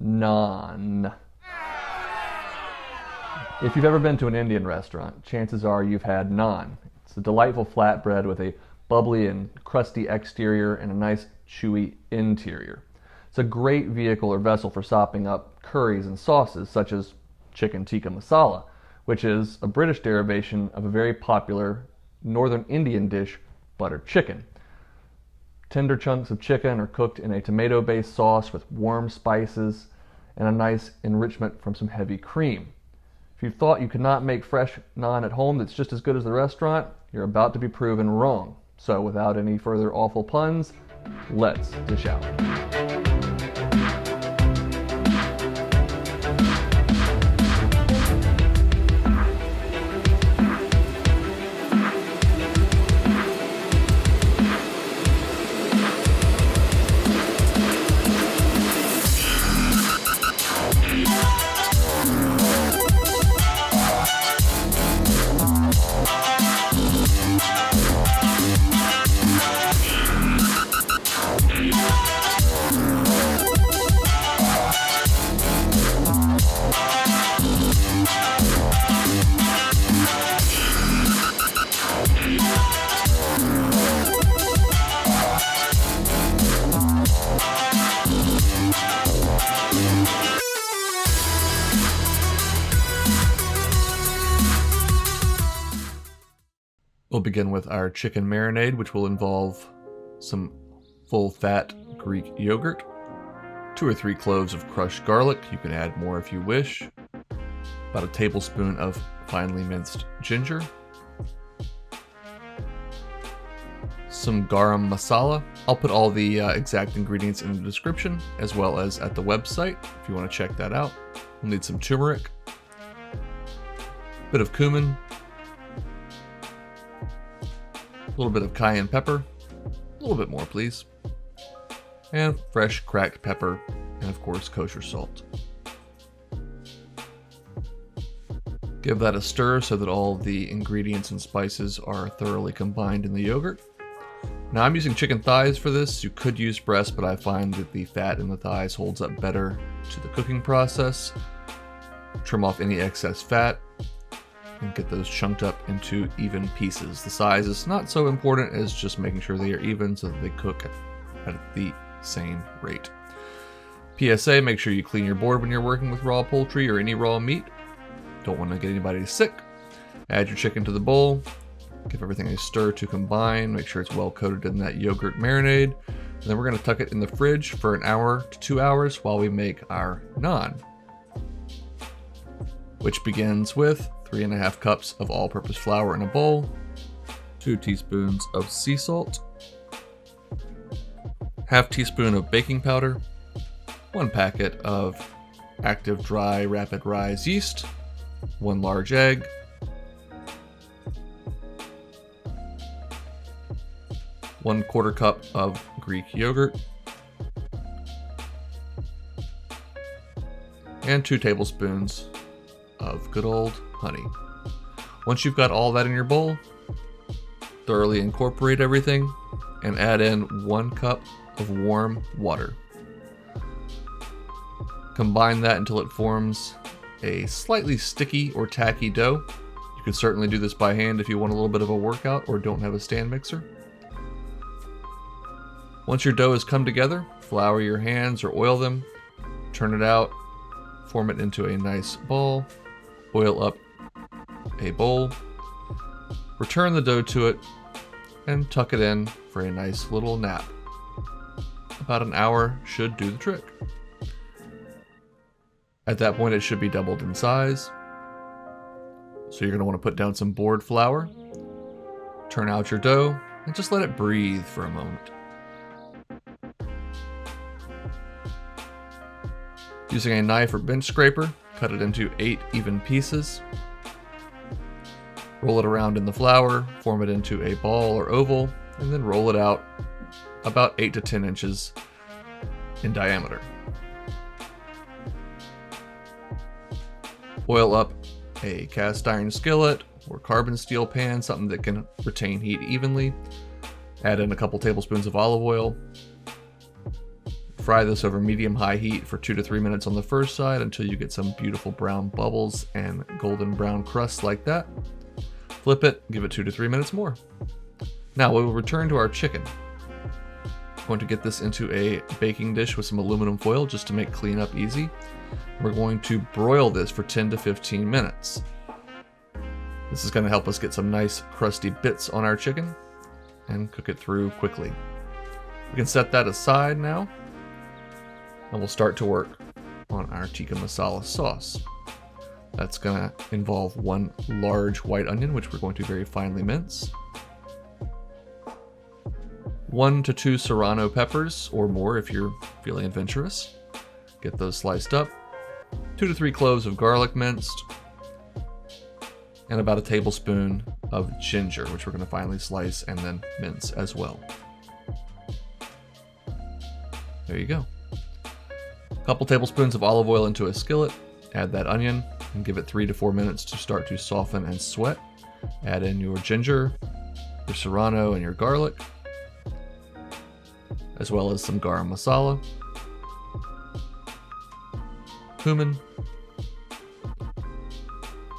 Naan. If you've ever been to an Indian restaurant, chances are you've had naan. It's a delightful flatbread with a bubbly and crusty exterior and a nice chewy interior. It's a great vehicle or vessel for sopping up curries and sauces such as chicken tikka masala, which is a British derivation of a very popular northern Indian dish, butter chicken. Tender chunks of chicken are cooked in a tomato-based sauce with warm spices and a nice enrichment from some heavy cream. If you thought you could not make fresh naan at home that's just as good as the restaurant, you're about to be proven wrong. So without any further awful puns, let's dish out. We'll begin with our chicken marinade, which will involve some full-fat Greek yogurt, 2 or 3 cloves of crushed garlic. You can add more if you wish. About a tablespoon of finely minced ginger. Some garam masala. I'll put all the exact ingredients in the description, as well as at the website if you want to check that out. We'll need some turmeric, a bit of cumin, a little bit of cayenne pepper, a little bit more please, and fresh cracked pepper, and of course kosher salt. Give that a stir so that all the ingredients and spices are thoroughly combined in the yogurt. Now I'm using chicken thighs for this. You could use breast, but I find that the fat in the thighs holds up better to the cooking process. Trim off any excess fat and get those chunked up into even pieces. The size is not so important as just making sure they are even so that they cook at the same rate. PSA, make sure you clean your board when you're working with raw poultry or any raw meat. Don't want to get anybody sick. Add your chicken to the bowl. Give everything a stir to combine. Make sure it's well coated in that yogurt marinade. And then we're going to tuck it in the fridge for 1 hour to 2 hours while we make our naan, which begins with 3½ cups of all-purpose flour in a bowl, 2 teaspoons of sea salt, ½ teaspoon of baking powder, 1 packet of active dry rapid rise yeast, 1 large egg, 1/4 cup of Greek yogurt, and 2 tablespoons of good old honey. Once you've got all that in your bowl, thoroughly incorporate everything and add in 1 cup of warm water. Combine that until it forms a slightly sticky or tacky dough. You can certainly do this by hand if you want a little bit of a workout or don't have a stand mixer. Once your dough has come together, flour your hands or oil them, turn it out, form it into a nice ball, oil up a bowl, return the dough to it, and tuck it in for a nice little nap. About 1 hour should do the trick. At that point, it should be doubled in size. So you're going to want to put down some board flour, turn out your dough, and just let it breathe for a moment. Using a knife or bench scraper, cut it into 8 even pieces. Roll it around in the flour, form it into a ball or oval, and then roll it out about 8 to 10 inches in diameter. Oil up a cast iron skillet or carbon steel pan, something that can retain heat evenly. Add in a couple tablespoons of olive oil. Fry this over medium-high heat for 2 to 3 minutes on the first side until you get some beautiful brown bubbles and golden brown crust like that. Flip it, give it 2 to 3 minutes more. Now we will return to our chicken. I'm going to get this into a baking dish with some aluminum foil just to make cleanup easy. We're going to broil this for 10 to 15 minutes. This is going to help us get some nice crusty bits on our chicken and cook it through quickly. We can set that aside now, and we'll start to work on our tikka masala sauce. That's going to involve 1 large white onion, which we're going to very finely mince. 1 to 2 serrano peppers, or more if you're feeling adventurous. Get those sliced up. 2 to 3 cloves of garlic minced. And about a tablespoon of ginger, which we're going to finely slice and then mince as well. There you go. A couple tablespoons of olive oil into a skillet. Add that onion and give it 3 to 4 minutes to start to soften and sweat. Add in your ginger, your serrano, and your garlic, as well as some garam masala, cumin,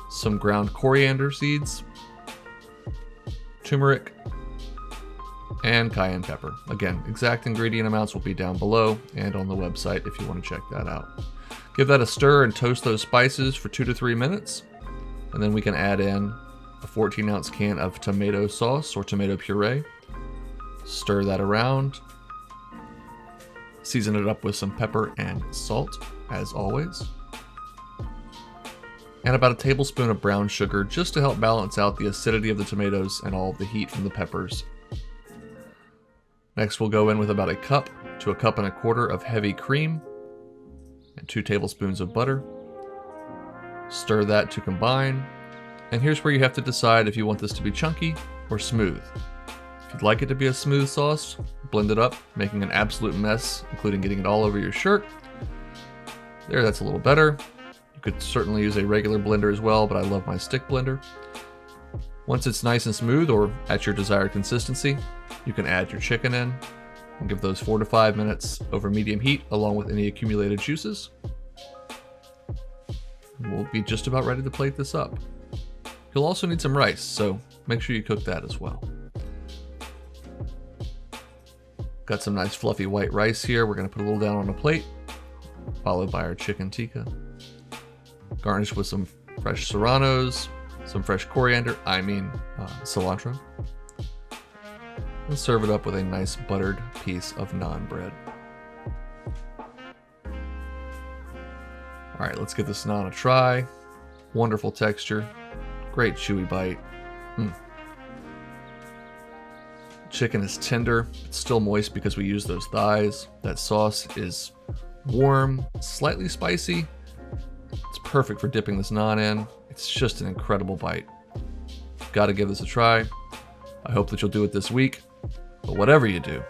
some ground coriander seeds, turmeric, and cayenne pepper. Again, exact ingredient amounts will be down below and on the website if you want to check that out. Give that a stir and toast those spices for 2 to 3 minutes, and then we can add in a 14-ounce can of tomato sauce or tomato puree. Stir that around. Season it up with some pepper and salt, as always. And about a tablespoon of brown sugar just to help balance out the acidity of the tomatoes and all of the heat from the peppers. Next, we'll go in with about 1 cup to 1.25 cups of heavy cream and 2 tablespoons of butter. Stir that to combine. And here's where you have to decide if you want this to be chunky or smooth. If you'd like it to be a smooth sauce, blend it up, making an absolute mess, including getting it all over your shirt. There, that's a little better. You could certainly use a regular blender as well, but I love my stick blender. Once it's nice and smooth, or at your desired consistency, you can add your chicken in and give those 4 to 5 minutes over medium heat along with any accumulated juices. And we'll be just about ready to plate this up. You'll also need some rice, so make sure you cook that as well. Got some nice fluffy white rice here. We're going to put a little down on a plate, followed by our chicken tikka. Garnish with some fresh serranos, some fresh coriander, cilantro. And serve it up with a nice buttered piece of naan bread. All right, let's give this naan a try. Wonderful texture, great chewy bite. Chicken is tender, it's still moist because we use those thighs. That sauce is warm, slightly spicy. It's perfect for dipping this naan in. It's just an incredible bite. Gotta give this a try. I hope that you'll do it this week. But whatever you do,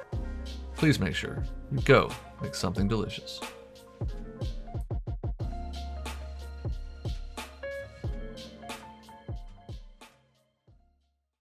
please make sure you go make something delicious.